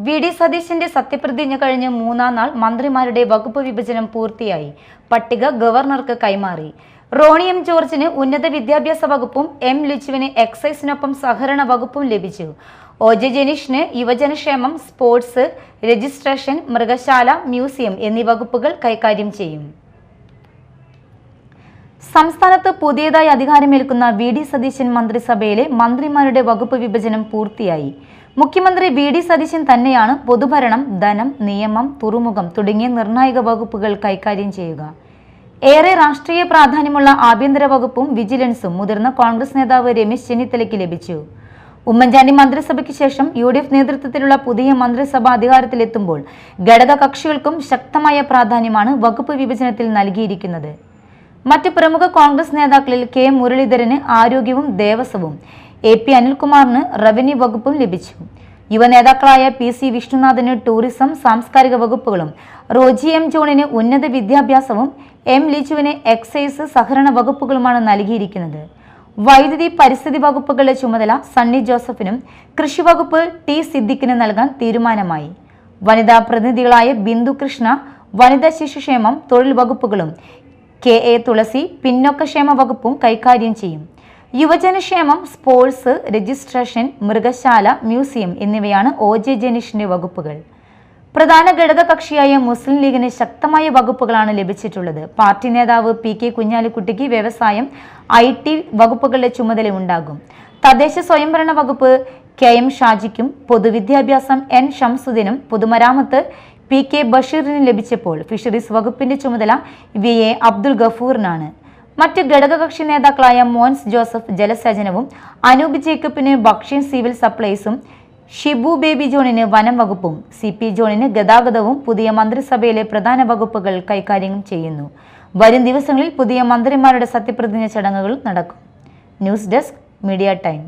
VD. സതീശന്റെ സത്യപ്രതിജ്ഞ കഴിഞ്ഞ് മൂന്നാം നാൾ മന്ത്രിമാരുടെ വകുപ്പ് വിഭജനം പൂർത്തിയായി. പട്ടിക ഗവർണർക്ക് കൈമാറി. റോണി എം. ജോർജിന് ഉന്നത വിദ്യാഭ്യാസ വകുപ്പും എം. ലിജുവിന് എക്സൈസിനൊപ്പം സഹകരണ വകുപ്പും ലഭിച്ചു. ഒ.ജെ. ജനീഷിന് യുവജനക്ഷേമം, സ്പോർട്സ്, രജിസ്ട്രേഷൻ, മൃഗശാല, മ്യൂസിയം എന്നീ വകുപ്പുകൾ കൈകാര്യം ചെയ്യും. സംസ്ഥാനത്ത് പുതിയതായി അധികാരമേൽക്കുന്ന വി.ഡി. സതീശൻ മന്ത്രിസഭയിലെ മന്ത്രിമാരുടെ വകുപ്പ് വിഭജനം പൂർത്തിയായി. മുഖ്യമന്ത്രി വി.ഡി. സതീശൻ തന്നെയാണ് പൊതുഭരണം, ധനം, നിയമം, തുറമുഖം തുടങ്ങിയ നിർണായക വകുപ്പുകൾ കൈകാര്യം ചെയ്യുക. ഏറെ രാഷ്ട്രീയ പ്രാധാന്യമുള്ള ആഭ്യന്തര വകുപ്പും വിജിലൻസും മുതിർന്ന കോൺഗ്രസ് നേതാവ് രമേശ് ചെന്നിത്തലയ്ക്ക് ലഭിച്ചു. ഉമ്മൻചാണ്ടി മന്ത്രിസഭയ്ക്ക് ശേഷം UDF നേതൃത്വത്തിലുള്ള പുതിയ മന്ത്രിസഭ അധികാരത്തിലെത്തുമ്പോൾ ഘടക കക്ഷികൾക്കും ശക്തമായ പ്രാധാന്യമാണ് വകുപ്പ് വിഭജനത്തിൽ നൽകിയിരിക്കുന്നത്. മറ്റ് പ്രമുഖ കോൺഗ്രസ് നേതാക്കളിൽ കെ. മുരളീധരന് ആരോഗ്യവും ദേവസ്വവും, AP അനിൽകുമാറിന് റവന്യൂ വകുപ്പും ലഭിച്ചു. യുവനേതാക്കളായ PC വിഷ്ണുനാഥന് ടൂറിസം, സാംസ്കാരിക വകുപ്പുകളും, റോജി M. ജോണിന് ഉന്നത വിദ്യാഭ്യാസവും, M. ലിജുവിന് എക്സൈസ്, സഹകരണ വകുപ്പുകളുമാണ് നൽകിയിരിക്കുന്നത്. വൈദ്യുതി, പരിസ്ഥിതി വകുപ്പുകളുടെ ചുമതല സണ്ണി ജോസഫിനും കൃഷി വകുപ്പ് T. സിദ്ദിഖിന് നൽകാൻ തീരുമാനമായി. വനിതാ പ്രതിനിധികളായ ബിന്ദു കൃഷ്ണ വനിതാ ശിശുക്ഷേമം, തൊഴിൽ വകുപ്പുകളും, KA. തുളസി പിന്നോക്കക്ഷേമ വകുപ്പും കൈകാര്യം ചെയ്യും. യുവജനക്ഷേമം, സ്പോർട്സ്, രജിസ്ട്രേഷൻ, മൃഗശാല, മ്യൂസിയം എന്നിവയാണ് ഒ.ജെ. ജനീഷിന്റെ വകുപ്പുകൾ. പ്രധാന ഘടക കക്ഷിയായ മുസ്ലിം ലീഗിന് ശക്തമായ വകുപ്പുകളാണ് ലഭിച്ചിട്ടുള്ളത്. പാർട്ടി നേതാവ് P.K. കുഞ്ഞാലിക്കുട്ടിക്ക് വ്യവസായം, IT വകുപ്പുകളുടെ ചുമതല ഉണ്ടാകും. തദ്ദേശ സ്വയംഭരണ വകുപ്പ് K.M. ഷാജിക്കും, പൊതുവിദ്യാഭ്യാസം N. ഷംസുദ്ദീനും, പൊതുമരാമത്ത് P.K. ബഷീറിന് ലഭിച്ചപ്പോൾ ഫിഷറീസ് വകുപ്പിന്റെ ചുമതല V.A. അബ്ദുൽ ഗഫൂറിനാണ്. മറ്റ് ഘടകകക്ഷി നേതാക്കളായ മോൻസ് ജോസഫ് ജലസേചനവും, അനൂപ് ജേക്കബിന് ഭക്ഷ്യം, സിവിൽ സപ്ലൈസും, ഷിബു ബേബി ജോണിന് വനം വകുപ്പും, CP ജോണിന് ഗതാഗതവും പുതിയ മന്ത്രിസഭയിലെ പ്രധാന വകുപ്പുകൾ കൈകാര്യം ചെയ്യുന്നു. വരും ദിവസങ്ങളിൽ പുതിയ മന്ത്രിമാരുടെ സത്യപ്രതിജ്ഞ ചടങ്ങുകൾ നടക്കും. News desk, media time.